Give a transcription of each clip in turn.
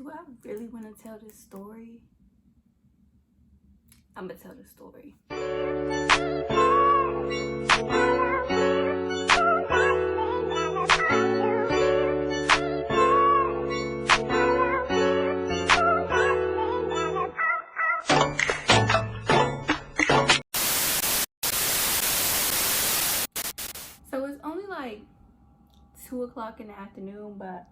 Do I really want to tell this story? I'm gonna tell the story. So it's only like 2 o'clock in the afternoon, but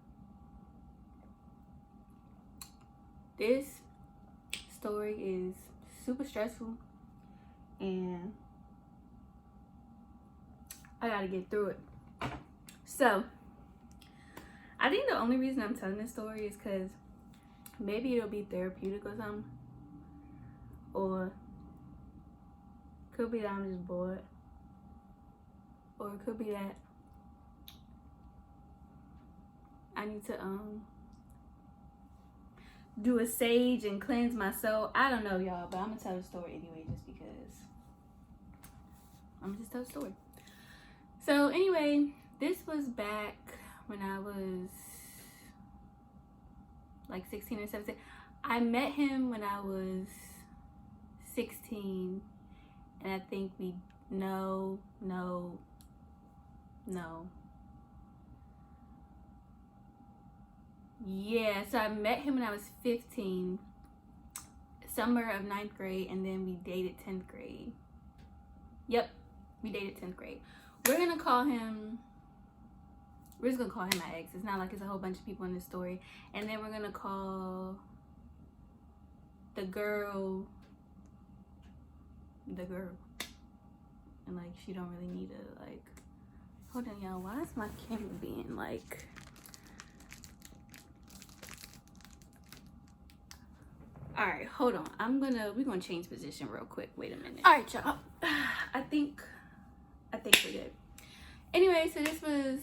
this story is super stressful and I gotta get through it. So I think the only reason I'm telling this story is because maybe it'll be therapeutic or something, or could be that I'm just bored, or it could be that I need to do a sage and cleanse my soul. I don't know, y'all, but I'm gonna tell the story anyway, just because I'm gonna just tell the story. So anyway, this was back when I was like 16 or 17. I met him when I was 16, and I think we no. Yeah, so I met him when I was 15, summer of 9th grade, and then we dated 10th grade. Yep, we dated 10th grade. We're just gonna call him my ex. It's not like it's a whole bunch of people in this story. And then we're gonna call the girl. And like, she don't really need to like, hold on y'all, why is my camera being like, all right, hold on, we're gonna change position real quick. Wait a minute. All right, y'all, I think we're good. Anyway, so this was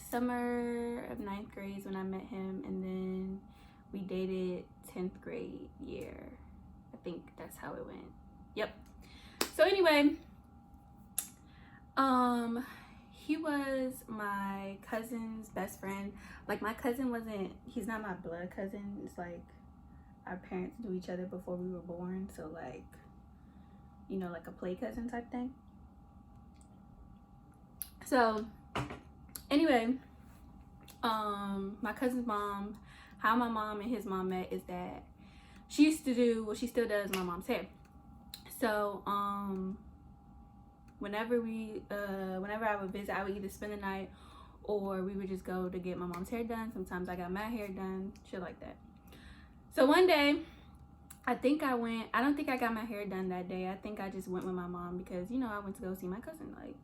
summer of 9th grade when I met him, and then we dated 10th grade year. I think that's how it went. Yep. So anyway, he was my cousin's best friend. Like, my cousin he's not my blood cousin. It's like our parents knew each other before we were born, so like, you know, like a play cousin type thing. So anyway, my cousin's mom, how my mom and his mom met is that she used to do, well, she still does, my mom's hair. So whenever I would visit, I would either spend the night or we would just go to get my mom's hair done. Sometimes I got my hair done, shit like that. So one day, I don't think I got my hair done that day. I think I just went with my mom because, you know, I went to go see my cousin, like,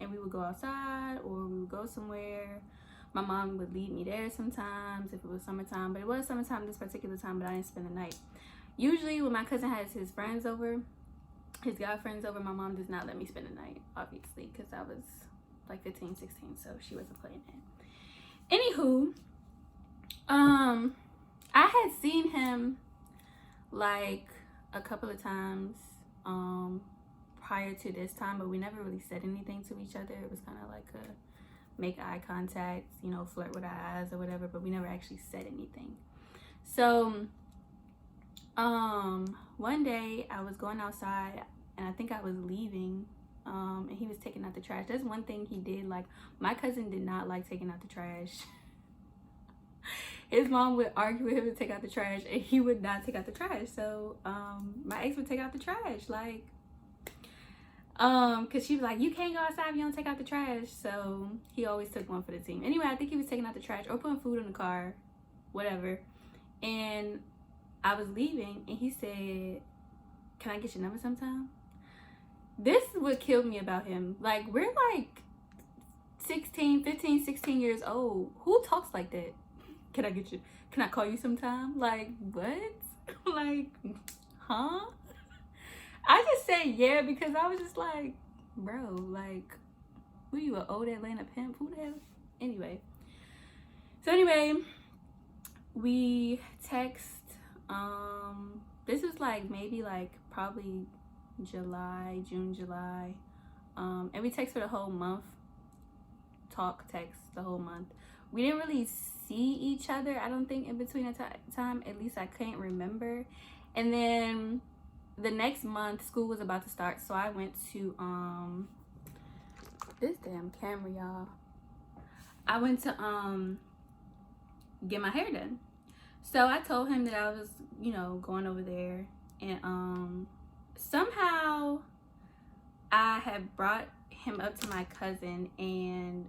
and we would go outside or we would go somewhere. My mom would lead me there sometimes if it was summertime, but it was summertime this particular time, but I didn't spend the night. Usually when my cousin has his friends over, his guy friends over, my mom does not let me spend the night, obviously, because I was like 15, 16, so she wasn't playing that. Anywho, I had seen him like a couple of times prior to this time, but we never really said anything to each other. It was kind of like a make eye contact, you know, flirt with our eyes or whatever, but we never actually said anything. So one day I was going outside and I think I was leaving, and he was taking out the trash. That's one thing he did. Like, my cousin did not like taking out the trash. His mom would argue with him to take out the trash, and he would not take out the trash. So my ex would take out the trash, like, because she was like, you can't go outside if you don't take out the trash. So he always took one for the team. Anyway, I think he was taking out the trash or putting food in the car, whatever. And I was leaving, and he said, can I get your number sometime? This is what killed me about him. Like, we're like 15, 16 years old. Who talks like that? Can I call you sometime? Like, what? Like, huh? I just said yeah because I was just like, bro, like, who you, an old Atlanta pimp? Who the hell? Anyway. So anyway, we text. This was like maybe like probably June, July. And we text for the whole month. Text the whole month. We didn't really see each other, I don't think, in between the time. At least I can't remember. And then the next month, school was about to start, so I went to this damn camera, y'all. I went to get my hair done. So I told him that I was, you know, going over there, and somehow I had brought him up to my cousin, and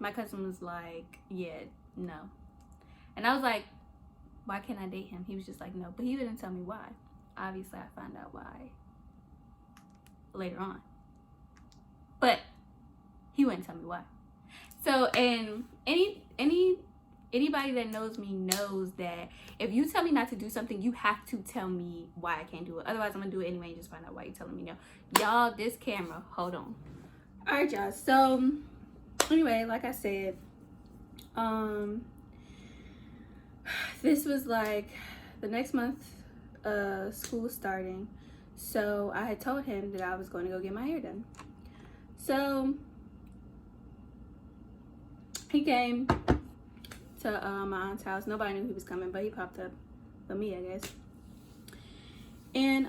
my cousin was like, yeah, no. And I was like, why can't I date him? He was just like, no. But he didn't tell me why. Obviously, I found out why later on. But he wouldn't tell me why. So, and anybody that knows me knows that if you tell me not to do something, you have to tell me why I can't do it. Otherwise, I'm gonna do it anyway and just find out why you're telling me no. Y'all, this camera, hold on. All right, y'all. So anyway, like I said, this was like the next month, school was starting. So I had told him that I was going to go get my hair done. So he came to my aunt's house. Nobody knew he was coming, but he popped up for me, I guess. And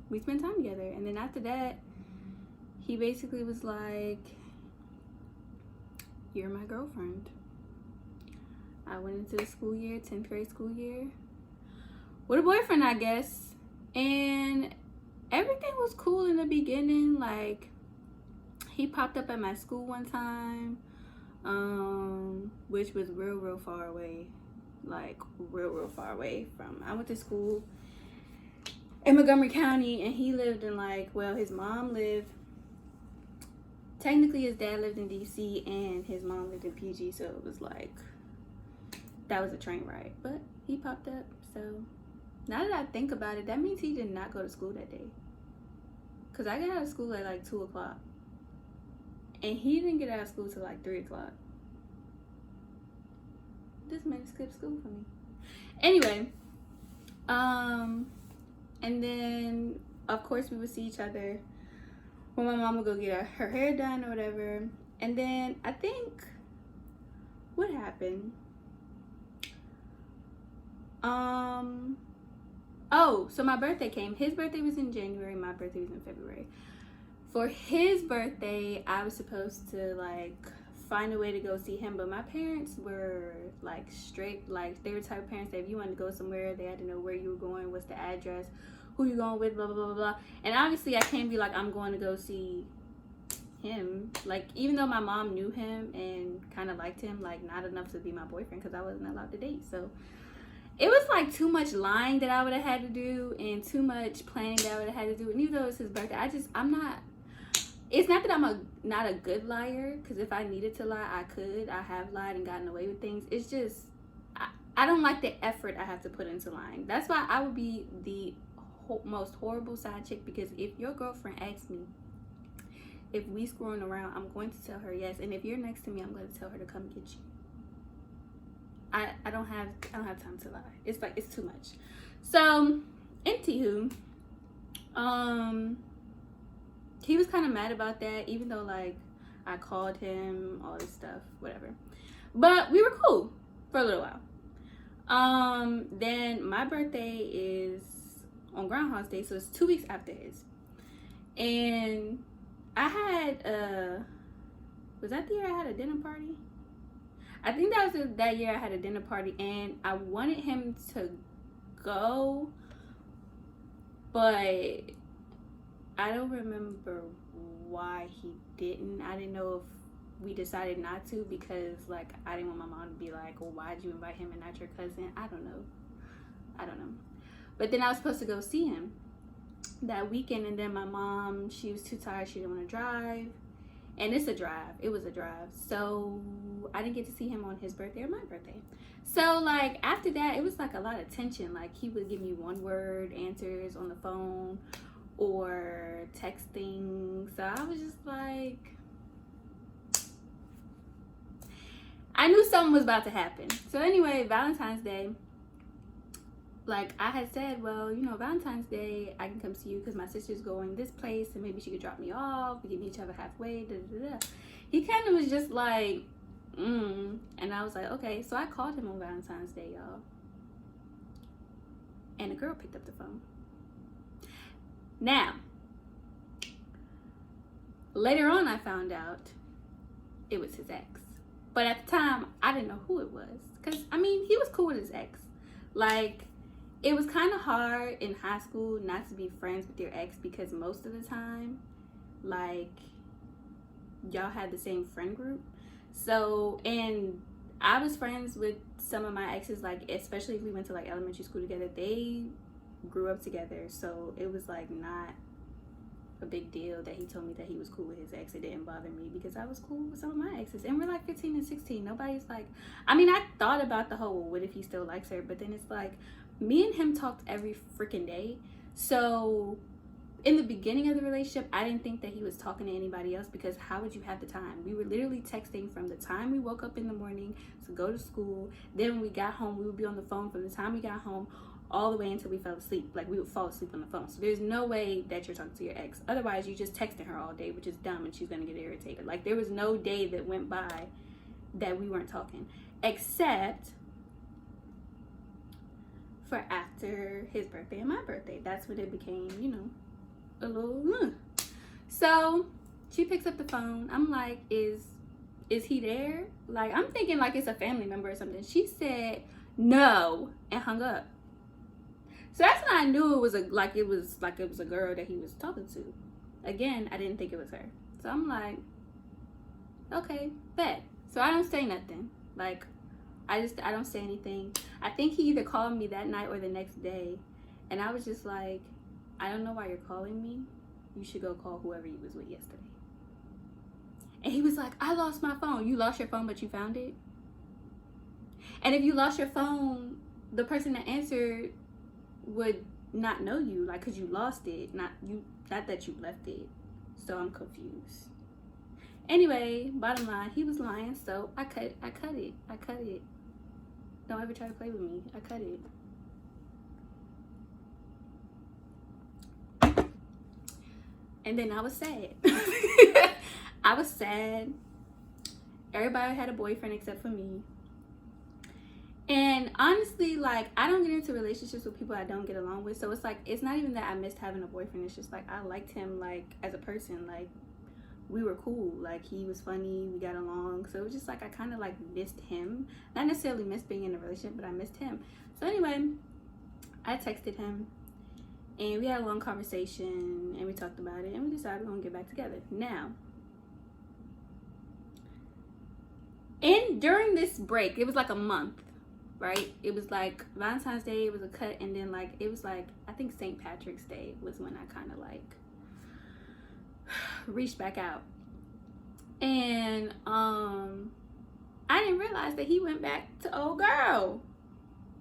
we spent time together. And then after that, he basically was like, you're my girlfriend. I went into the school year, 10th grade school year, with a boyfriend, I guess. And everything was cool in the beginning. Like, he popped up at my school one time, which was real far away. Like, real far away from, I went to school in Montgomery County, and he lived in, like, well, his mom lived, technically his dad lived in DC, and his mom lived in PG, so it was like, that was a train ride. But he popped up. So now that I think about it, that means he did not go to school that day, because I got out of school at like 2 o'clock, and he didn't get out of school till like 3 o'clock. This man skipped school for me. Anyway, and then of course we would see each other when my mom would go get her hair done or whatever. And then I think what happened, oh, so my birthday came. His birthday was in January, my birthday was in February. For his birthday, I was supposed to like find a way to go see him, but my parents were like straight, like they were the type of parents that if you wanted to go somewhere, they had to know where you were going, what's the address, who you going with, blah blah blah blah. And obviously I can't be like, I'm going to go see him, like, even though my mom knew him and kind of liked him, like not enough to be my boyfriend, because I wasn't allowed to date. So it was like too much lying that I would have had to do, and too much planning that I would have had to do. And even though it's his birthday, I'm not, it's not that I'm not a good liar, because if I needed to lie, I could. I have lied and gotten away with things. It's just, I don't like the effort I have to put into lying. That's why I would be the most horrible side chick, because if your girlfriend asks me if we screwing around, I'm going to tell her yes. And if you're next to me, I'm going to tell her to come get you. I don't have time to lie. It's like, it's too much. So, anywho, he was kind of mad about that, even though like I called him, all this stuff, whatever. But we were cool for a little while. Then my birthday is on Groundhog's Day, so it's 2 weeks after his. And I had was that the year I had a dinner party? I think that was that year I had a dinner party, and I wanted him to go, but I don't remember why he didn't. I didn't know if we decided not to, because like I didn't want my mom to be like, well, why'd you invite him and not your cousin? I don't know. But then I was supposed to go see him that weekend, and then my mom, she was too tired, she didn't want to drive. And it was a drive, so I didn't get to see him on his birthday or my birthday. So like after that, it was like a lot of tension. Like he would give me one word answers on the phone or texting. So I was just like, I knew something was about to happen. So anyway, Valentine's Day, like I had said, well, you know, Valentine's Day, I can come see you because my sister's going this place and maybe she could drop me off. We can meet each other halfway. Da, da, da. he kind of was just like, and I was like, okay. So I called him on Valentine's Day, y'all, and a girl picked up the phone. Now, later on, I found out it was his ex, but at the time, I didn't know who it was, because I mean, he was cool with his ex. Like, it was kind of hard in high school not to be friends with your ex, because most of the time, like, y'all had the same friend group. So, and I was friends with some of my exes, like, especially if we went to like elementary school together, they grew up together. So it was like not a big deal that he told me that he was cool with his ex. It didn't bother me because I was cool with some of my exes, and we're like 15 and 16. Nobody's like, I mean, I thought about the whole, what if he still likes her? But then it's like, me and him talked every freaking day. So in the beginning of the relationship, I didn't think that he was talking to anybody else, because how would you have the time? We were literally texting from the time we woke up in the morning to go to school. Then when we got home, we would be on the phone from the time we got home all the way until we fell asleep. Like, we would fall asleep on the phone. So there's no way that you're talking to your ex. Otherwise, you just texting her all day, which is dumb, and she's gonna get irritated. Like, there was no day that went by that we weren't talking, except for after his birthday and my birthday. That's when it became, you know, a little So she picks up the phone. I'm like, is he there? Like, I'm thinking like it's a family member or something. She said no and hung up. So that's when I knew it was a girl that he was talking to. Again, I didn't think it was her. So I'm like, okay, bet. So I don't say nothing. Like, I don't say anything. I think he either called me that night or the next day, and I was just like, I don't know why you're calling me. You should go call whoever you was with yesterday. And he was like, I lost my phone. You lost your phone, but you found it? And if you lost your phone, the person that answered would not know you, like, because you lost it, not that you left it. So I'm confused. Anyway, bottom line, he was lying, so I cut it. Don't ever try to play with me. I cut it. And then I was sad. I was sad. Everybody had a boyfriend except for me. And honestly, like, I don't get into relationships with people I don't get along with. So it's like, it's not even that I missed having a boyfriend. It's just like, I liked him, like, as a person. Like, we were cool. Like, he was funny. We got along. So it was just like, I kind of like missed him. Not necessarily missed being in a relationship, but I missed him. So anyway, I texted him. And we had a long conversation, and we talked about it, and we decided we're going to get back together. Now, during this break, it was like a month, right? It was like Valentine's Day, it was a cut, and then like, it was like, I think St. Patrick's Day was when I kind of like reached back out. And I didn't realize that he went back to old girl.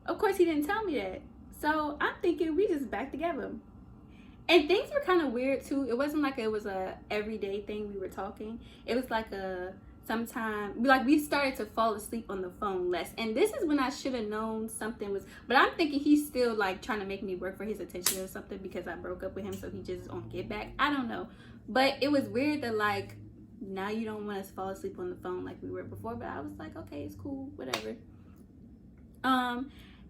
Of course, he didn't tell me that. So I'm thinking we just back together. And things were kind of weird too. It wasn't like it was a everyday thing we were talking. It was like we started to fall asleep on the phone less. And this is when I should have known something was, but I'm thinking he's still like trying to make me work for his attention or something, because I broke up with him, so he just on get back. I don't know. But it was weird that like, now you don't want us to fall asleep on the phone like we were before. But I was like, okay, it's cool, whatever.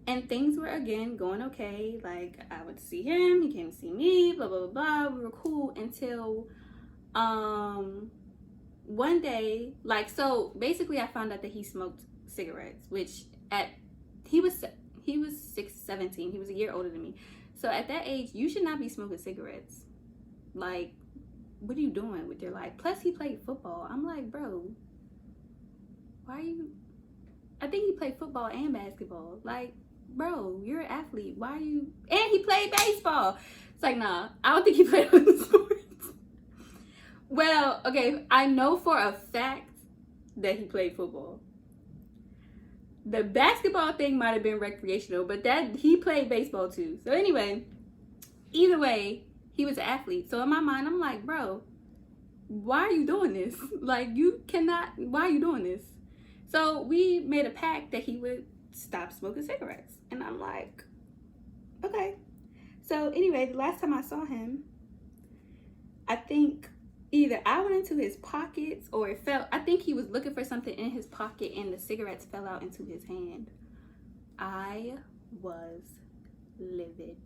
And things were again going okay. Like, I would see him, he came to see me, blah blah blah. We were cool until one day, like, so basically I found out that he smoked cigarettes, which he was 17. He was a year older than me. So at that age, you should not be smoking cigarettes. Like, what are you doing with your life? Plus, he played football. I'm like, bro, why are you? I think he played football and basketball. Like, bro, you're an athlete. Why are you? And he played baseball. It's like, nah, I don't think he played other sports. Well, okay, I know for a fact that he played football. The basketball thing might have been recreational, but that he played baseball too. So anyway, either way, he was an athlete. So in my mind, I'm like, bro, why are you doing this? Like, you cannot, why are you doing this? So we made a pact that he would stop smoking cigarettes. And I'm like, okay. So anyway, the last time I saw him, I think either I went into his pockets or it fell. I think he was looking for something in his pocket and the cigarettes fell out into his hand. I was livid.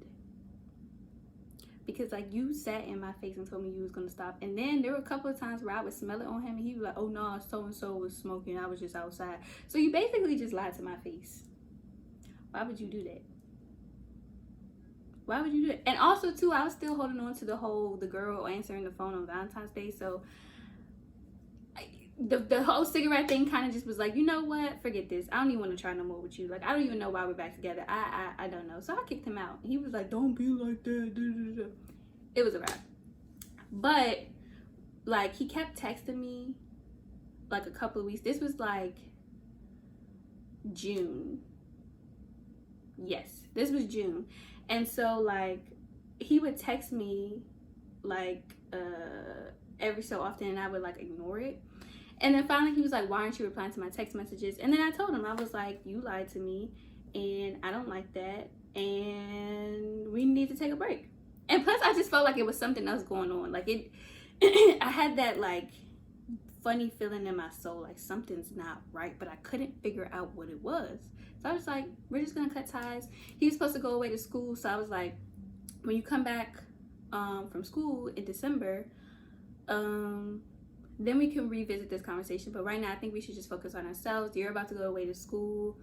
Because like you sat in my face and told me you was gonna stop. And then there were a couple of times where I would smell it on him and he was like, oh no, so-and-so was smoking. I was just outside. So you basically just lied to my face. Why would you do that? Why would you do it? And also too, I was still holding on to the girl answering the phone on Valentine's Day. So the whole cigarette thing kind of just was like, you know what? Forget this. I don't even want to try no more with you. Like, I don't even know why we're back together. I don't know. So I kicked him out. He was like, don't be like that. It was a wrap. But like, he kept texting me like a couple of weeks. This was like June. Yes, this was June. And so like, he would text me like every so often and I would like ignore it. And then finally he was like, why aren't you replying to my text messages? And then I told him, I was like, you lied to me and I don't like that and we need to take a break. And plus I just felt like it was something else going on. Like it, I had that like funny feeling in my soul, like something's not right, but I couldn't figure out what it was. So I was like, we're just gonna cut ties. He was supposed to go away to school. So I was like, when you come back from school in December, then we can revisit this conversation. But right now, I think we should just focus on ourselves. You're about to go away to school.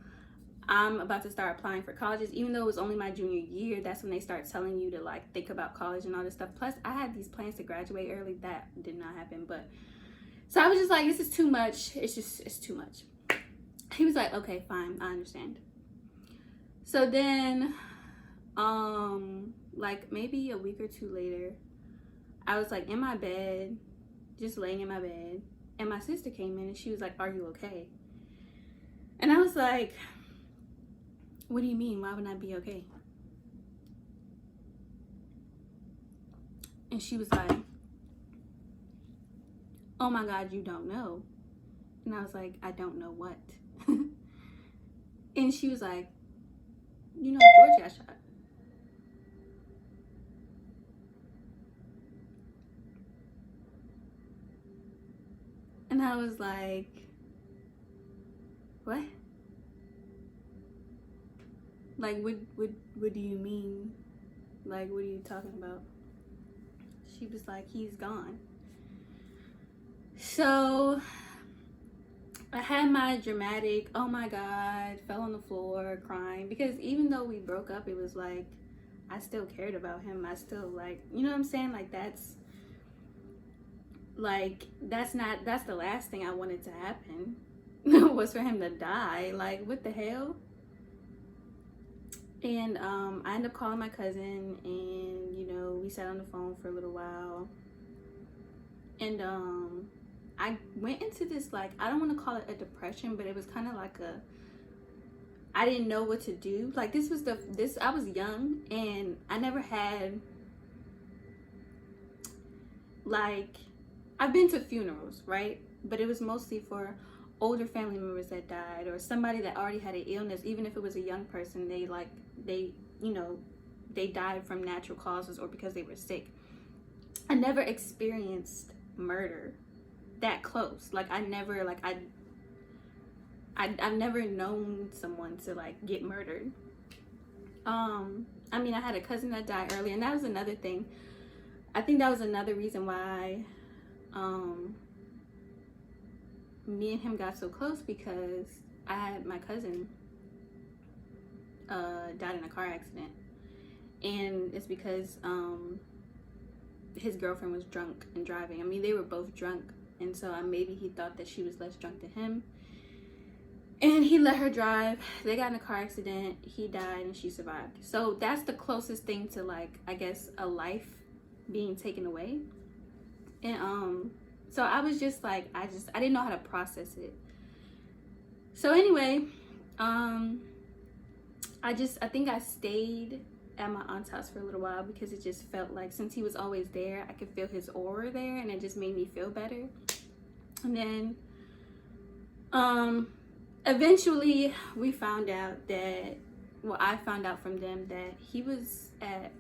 I'm about to start applying for colleges. Even though it was only my junior year, that's when they start telling you to like think about college and all this stuff. Plus, I had these plans to graduate early. That did not happen. But so I was just like, this is too much. It's too much. He was like, okay, fine, I understand. So then, like maybe a week or two later, I was like in my bed, just laying in my bed, and my sister came in and she was like, are you okay? And I was like, what do you mean? Why would I be okay? And she was like, oh my God, you don't know. And I was like, I don't know what. And she was like, you know, George got shot. And I was like, what? Like, what do you mean? Like, what are you talking about? She was like, he's gone. So I had my dramatic, oh my God, fell on the floor crying, because even though we broke up, it was like, I still cared about him. I still like, you know what I'm saying? Like that's the last thing I wanted to happen was for him to die. Like, what the hell? And I ended up calling my cousin and, you know, we sat on the phone for a little while. And I went into this, like, I don't want to call it a depression, but it was kind of like I didn't know what to do. Like, I was young and I never had, like, I've been to funerals, right? But it was mostly for older family members that died or somebody that already had an illness. Even if it was a young person, they died from natural causes or because they were sick. I never experienced murder that close. Like, I've never known someone to like get murdered. I mean, I had a cousin that died early, and that was another thing. I think that was another reason why me and him got so close, because I had my cousin died in a car accident, and it's because his girlfriend was drunk and driving. I mean, they were both drunk, and so maybe he thought that she was less drunk than him, and he let her drive. They got in a car accident, he died, and she survived. So that's the closest thing to, like, I guess a life being taken away. And so I was just like, I didn't know how to process it. So anyway, I think I stayed at my aunt's house for a little while, because it just felt like, since he was always there, I could feel his aura there, and it just made me feel better. And then eventually we found out that, well, I found out from them that he was at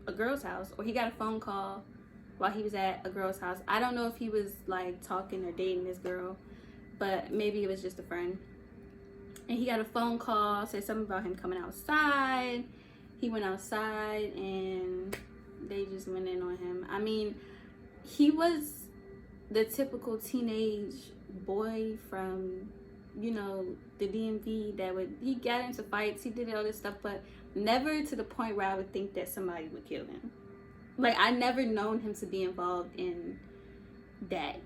a girl's house, or he got a phone call while he was at a girl's house. I don't know if he was like talking or dating this girl, but maybe it was just a friend. And he got a phone call, said something about him coming outside. He went outside and they just went in on him. I mean, he was the typical teenage boy from, you know, the DMV that he got into fights, he did all this stuff, but never to the point where I would think that somebody would kill him. Like, I never known him to be involved in that.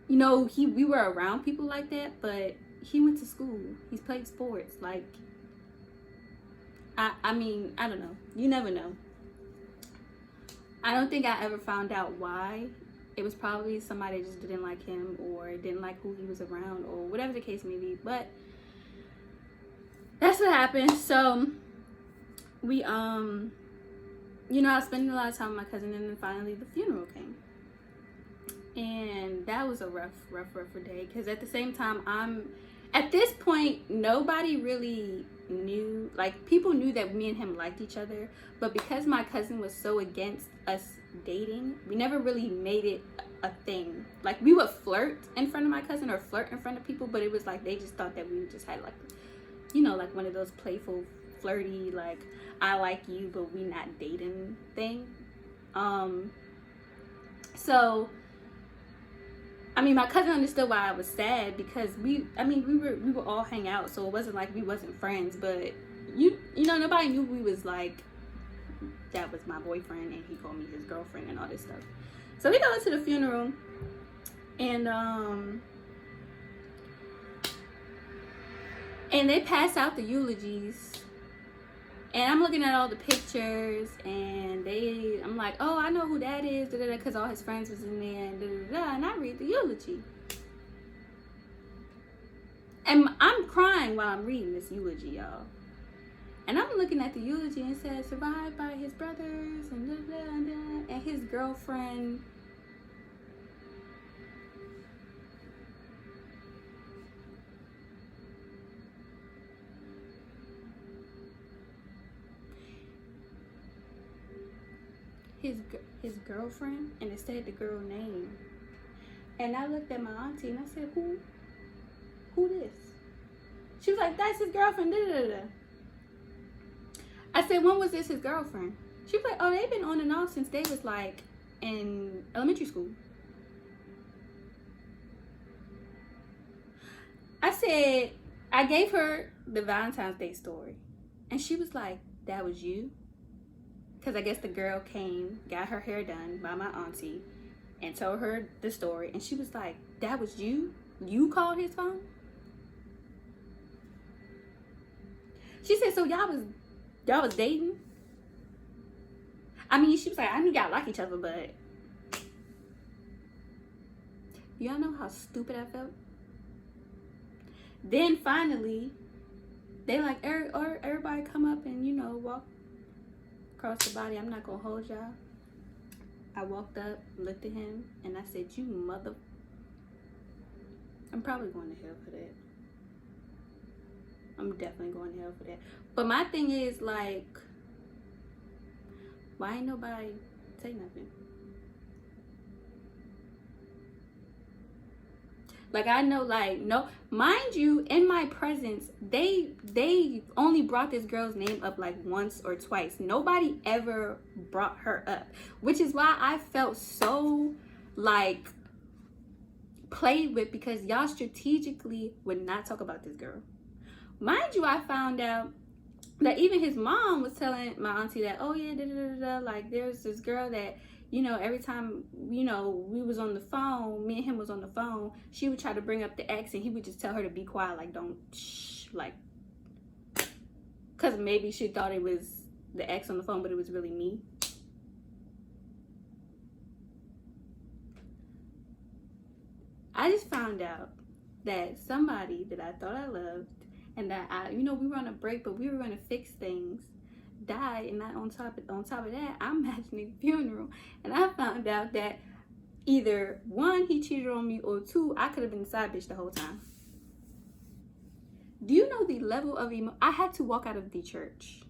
You know, we were around people like that, but he went to school. He's played sports. Like, I mean, I don't know. You never know. I don't think I ever found out why. It was probably somebody just didn't like him or didn't like who he was around or whatever the case may be. But that's what happened. So we, you know, I was spending a lot of time with my cousin, and then finally the funeral came. And that was a rough day, because at the same time, at this point, nobody really knew, like, people knew that me and him liked each other, but because my cousin was so against us dating, we never really made it a thing. Like, we would flirt in front of my cousin or flirt in front of people, but it was like they just thought that we just had, like, you know, like one of those playful, flirty, like, I like you but we not dating thing. So I mean, my cousin understood why I was sad, because we would all hang out, so it wasn't like we wasn't friends, but you know, nobody knew we was like, that was my boyfriend and he called me his girlfriend and all this stuff. So we go to the funeral, and they pass out the eulogies, and I'm looking at all the pictures, and I'm like, oh, I know who that is, because all his friends was in there, and I read the eulogy. And I'm crying while I'm reading this eulogy, y'all. And I'm looking at the eulogy, and it says, survived by his brothers, and his girlfriend. His girlfriend, and it said the girl name. And I looked at my auntie and I said, who this? She was like, that's his girlfriend, I said, when was this his girlfriend? She was like, oh, they've been on and off since they was like in elementary school. I said, I gave her the Valentine's Day story, and she was like, that was you? Because I guess the girl came, got her hair done by my auntie, and told her the story. And she was like, that was you? You called his phone? She said, so y'all was dating? I mean, she was like, I knew y'all like each other, but y'all know how stupid I felt? Then finally, they like, everybody come up and, you know, walk across the body. I'm not gonna hold y'all. I walked up, looked at him, and I said, you mother... I'm probably going to hell for that. I'm definitely going to hell for that. But my thing is, like, why ain't nobody say nothing? Like, I know, like, no, mind you, in my presence, they only brought this girl's name up like once or twice. Nobody ever brought her up, which is why I felt so like played with, because y'all strategically would not talk about this girl. Mind you, I found out that even his mom was telling my auntie that, oh yeah, like, there's this girl that, you know, every time, you know, we was on the phone, me and him was on the phone, she would try to bring up the ex, and he would just tell her to be quiet, like, don't shh, like, because maybe she thought it was the ex on the phone, but it was really me. I just found out that somebody that I thought I loved, and that you know, we were on a break, but we were going to fix things, died. And not on top of that, I'm imagining a funeral, and I found out that either one, he cheated on me, or two, I could have been the side bitch the whole time. Do you know the level of I had to walk out of the church.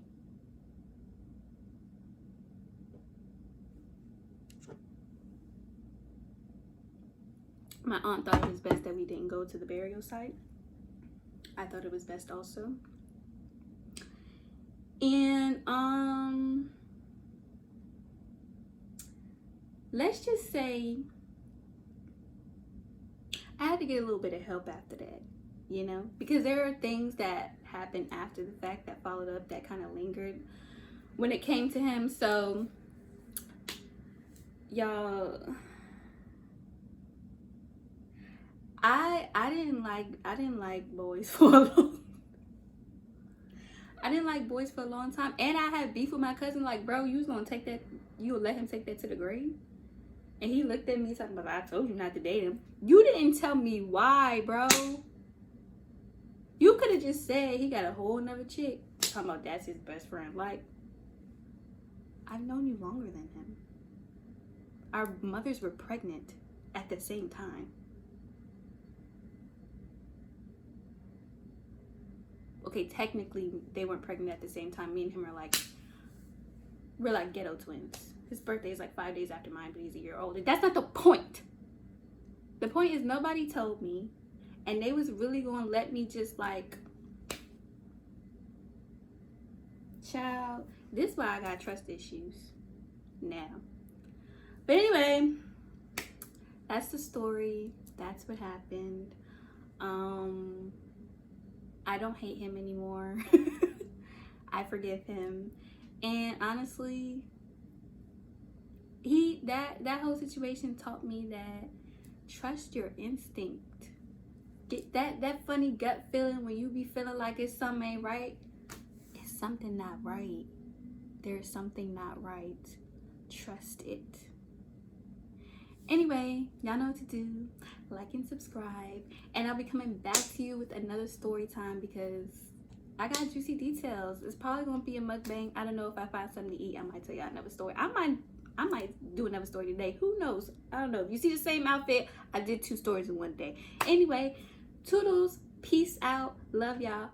My aunt thought it was best that we didn't go to the burial site. I thought it was best also. And let's just say I had to get a little bit of help after that, you know, because there are things that happened after the fact that followed up that kind of lingered when it came to him. So y'all, I didn't like boys for a long I didn't like boys for a long time, and I had beef with my cousin. Like, bro, you was gonna take that, you would let him take that to the grave? And he looked at me talking about, I told you not to date him. You didn't tell me why, bro. You could have just said he got a whole nother chick. Talking about that's his best friend. Like, I've known you longer than him. Our mothers were pregnant at the same time. Okay, technically they weren't pregnant at the same time. Me and him are we're like ghetto twins. His birthday is like 5 days after mine, but he's a year older. That's not the point. The point is nobody told me, and they was really gonna let me just like, child, this is why I got trust issues now. But anyway, that's the story. That's what happened. I don't hate him anymore. I forgive him. And honestly, that whole situation taught me that trust your instinct. Get that funny gut feeling when you be feeling like it's something ain't right. It's something not right. There's something not right. Trust it. Anyway, y'all know what to do. Like and subscribe. And I'll be coming back to you with another story time because I got juicy details. It's probably going to be a mukbang. I don't know if I find something to eat. I might tell y'all another story. I might do another story today. Who knows? I don't know. If you see the same outfit, I did 2 stories in one day. Anyway, toodles. Peace out. Love y'all.